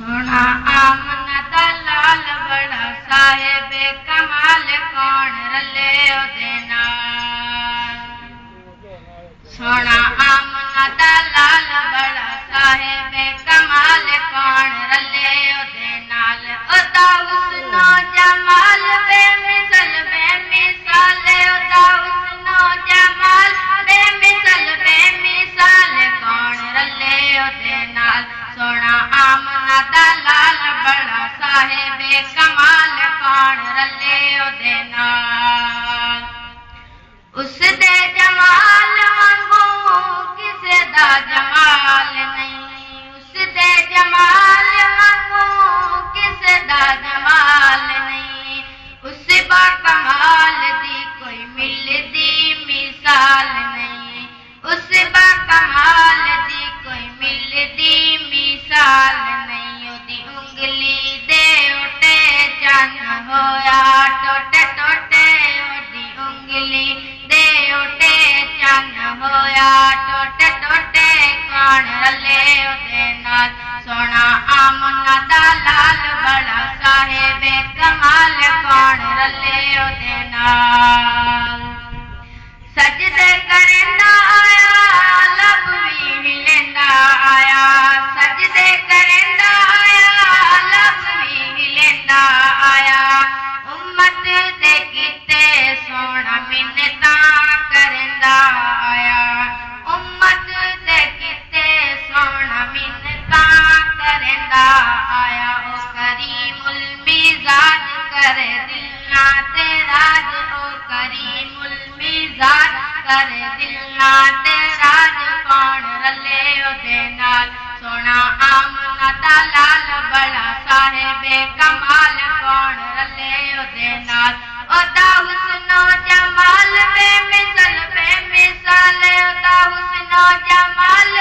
सोना आमना दा लाल बड़ा साहेब कमाल कौन रले ओदे नाल। सोना आमना दा लाल बड़ा साहेब कमाल कौन रले ओदे नाल। ओदा हुस्नो जमाल बेमिसल बेमिसाल, ओदा हुस्नो जमाल बेमिसल बेमिसाल कौन रले ओदे नाल। सोना आमना दा लाल बड़ा साहेब कमाल कौन रले ओदे नाल। उसदे जमाल वांगू किसे दा जमाल नहीं, उसदे जमाल वांगू किसे दा जमाल नहीं। उस बा कमाल दी कोई मिलदी मिसाल नहीं, उस बा कमाल दी कोई मिलदी मिसाल नहीं। ओदी उंगली दे उटे चन्न होया टोटे टोटे, ओदी उंगली दे उटे चन्न होया टोटे टोटे कौन रले ओदे नाल। सोना आमना दा लाल बड़ा साहेब कमाल कौन रले ओदे नाल। सजदे करेंदा आया लब भी हिलेंदा आया, सजदे करेंदा आया लब भी हिलेंदा आया। उम्मत दे किते सोना मिन्नता करेंदा आया, उम्मत दे किते सोना मिन्नता करेंदा आया। ओ करीमुल मिजाज करे दिलना ते राज, ओ करीमुल मिजाज करे दिलना ते राज कौन रले ओदे नाल। सोना आमना दा लाल बड़ा साहेब कमाल कौन रले ओदे नाल। ओदा हुस्नो जमाल बेमिसल बेमिसाल, ओदा हुस्नो जमाल